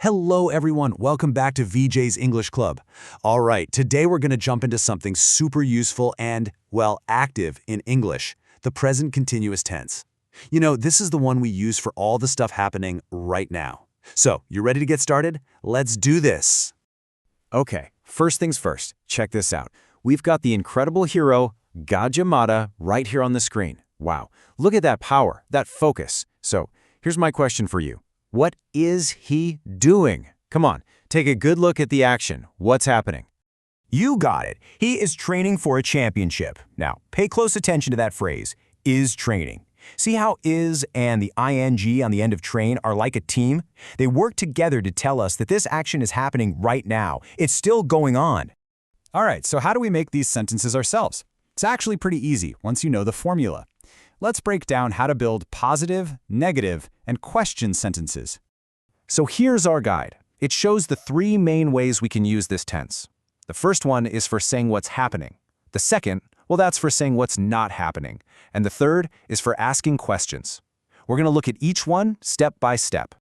Hello everyone, welcome back to VJ's English Club. All right, today we're going to jump into something super useful and, well, active in English, the present continuous tense. You know, this is the one we use for all the stuff happening right now. So, you ready to get started? Let's do this. Okay, first things first, check this out. We've got the incredible hero, Gajah right here on the screen. Wow, look at that power, that focus. So, here's my question for you. What is he doing? Come on, take a good look at the action. What's happening? You got it. He is training for a championship. Now, pay close attention to that phrase, is training. See how is and the ing on the end of train are like a team? They work together to tell us that this action is happening right now. It's still going on. All right, so how do we make these sentences ourselves? It's actually pretty easy once you know the formula. Let's break down how to build positive, negative, and question sentences. So here's our guide. It shows the three main ways we can use this tense. The first one is for saying what's happening. The second, well, that's for saying what's not happening. And the third is for asking questions. We're going to look at each one step by step.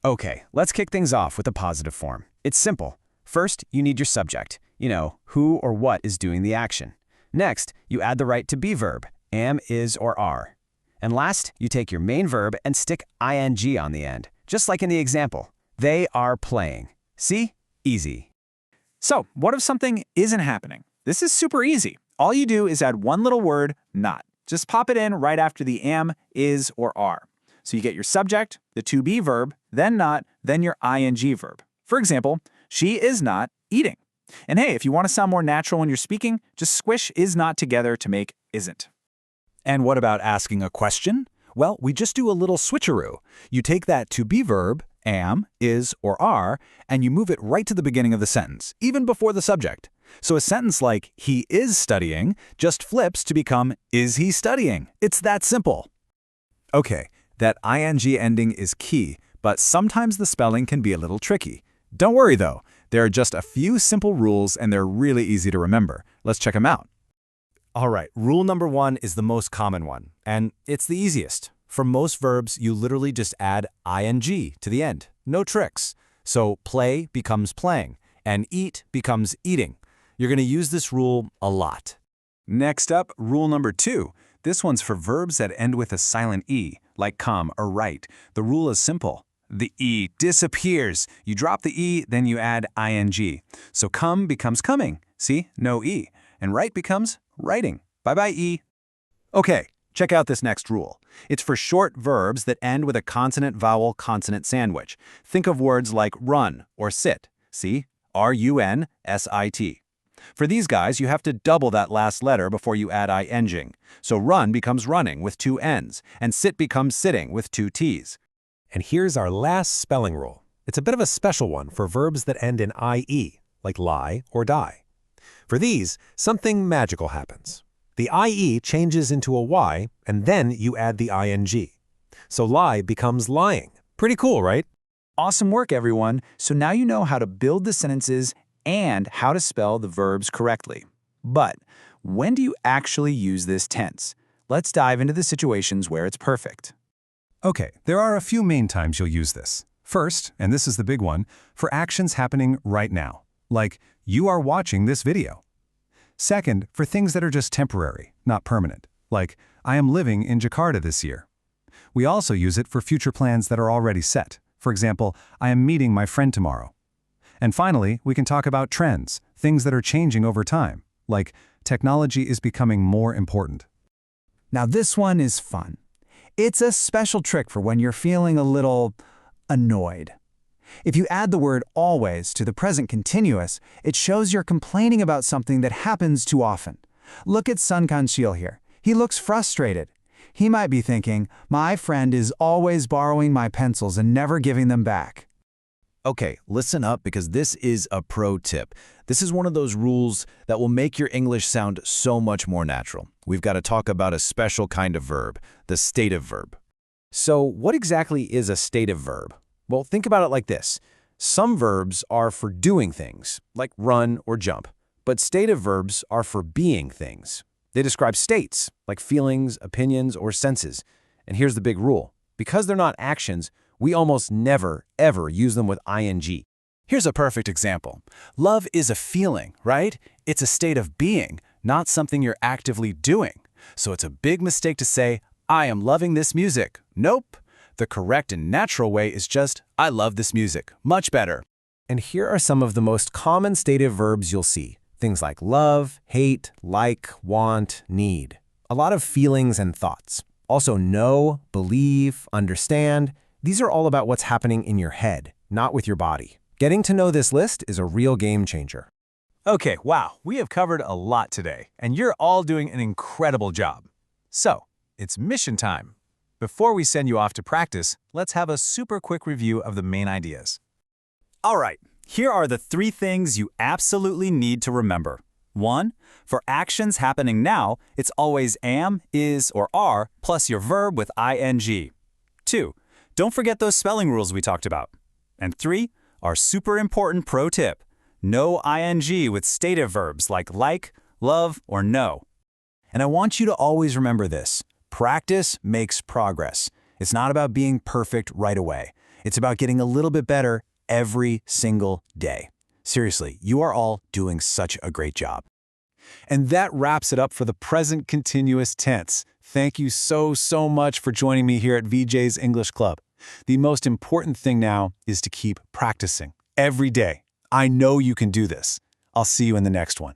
Okay, let's kick things off with the positive form. It's simple. First, you need your subject. You know, who or what is doing the action. Next, you add the right to be verb, am, is, or are. And last, you take your main verb and stick ing on the end, just like in the example. They are playing. See? Easy. So, what if something isn't happening? This is super easy. All you do is add one little word, not. Just pop it in right after the am, is, or are. So you get your subject, the to be verb, then not, then your ing verb. For example, she is not eating. And hey, if you want to sound more natural when you're speaking, just squish is not together to make isn't. And what about asking a question? Well, we just do a little switcheroo. You take that to be verb, am, is, or are, and you move it right to the beginning of the sentence, even before the subject. So a sentence like, he is studying, just flips to become, is he studying? It's that simple. Okay, that ing ending is key, but sometimes the spelling can be a little tricky. Don't worry though, there are just a few simple rules and they're really easy to remember. Let's check them out. All right, rule number one is the most common one, and it's the easiest. For most verbs, you literally just add ing to the end. No tricks. So play becomes playing, and eat becomes eating. You're going to use this rule a lot. Next up, rule number 2. This one's for verbs that end with a silent E, like come or write. The rule is simple. The E disappears. You drop the E, then you add ing. So come becomes coming. See? No E. And write becomes writing. Bye-bye, E. Okay, check out this next rule. It's for short verbs that end with a consonant-vowel-consonant sandwich. Think of words like run or sit. See? R-U-N-S-I-T. For these guys, you have to double that last letter before you add ing. So run becomes running with 2 N's, and sit becomes sitting with 2 T's. And here's our last spelling rule. It's a bit of a special one for verbs that end in IE, like lie or die. For these, something magical happens. The IE changes into a Y, and then you add the ing. So lie becomes lying. Pretty cool, right? Awesome work, everyone. So now you know how to build the sentences and how to spell the verbs correctly. But when do you actually use this tense? Let's dive into the situations where it's perfect. Okay, there are a few main times you'll use this. First, and this is the big one, for actions happening right now, like you are watching this video. Second, for things that are just temporary, not permanent, like I am living in Jakarta this year. We also use it for future plans that are already set. For example, I am meeting my friend tomorrow. And finally, we can talk about trends, things that are changing over time, like technology is becoming more important. Now this one is fun. It's a special trick for when you're feeling a little annoyed. If you add the word always to the present continuous, it shows you're complaining about something that happens too often. Look at Sun Kanshil here. He looks frustrated. He might be thinking, my friend is always borrowing my pencils and never giving them back. Okay, listen up because this is a pro tip. This is one of those rules that will make your English sound so much more natural. We've got to talk about a special kind of verb, the stative verb. So what exactly is a stative verb? Well, think about it like this. Some verbs are for doing things, like run or jump, but stative verbs are for being things. They describe states, like feelings, opinions, or senses. And here's the big rule. Because they're not actions, We almost never, ever use them with ing. Here's a perfect example. Love is a feeling, right? It's a state of being, not something you're actively doing. So it's a big mistake to say, I am loving this music. Nope. The correct and natural way is just, I love this music. Much better. And here are some of the most common stative verbs you'll see. Things like love, hate, like, want, need. A lot of feelings and thoughts. Also know, believe, understand. These are all about what's happening in your head, not with your body. Getting to know this list is a real game changer. Okay, wow, we have covered a lot today, and you're all doing an incredible job. So, it's mission time. Before we send you off to practice, let's have a super quick review of the main ideas. All right, here are the 3 things you absolutely need to remember. 1. For actions happening now, it's always am, is, or are, plus your verb with ing. 2. Don't forget those spelling rules we talked about. And 3. Our super important pro tip. No ing with stative verbs like, love, or know. And I want you to always remember this. Practice makes progress. It's not about being perfect right away. It's about getting a little bit better every single day. Seriously, you are all doing such a great job. And that wraps it up for the present continuous tense. Thank you so much for joining me here at VJ's English Club. The most important thing now is to keep practicing every day. I know you can do this. I'll see you in the next one.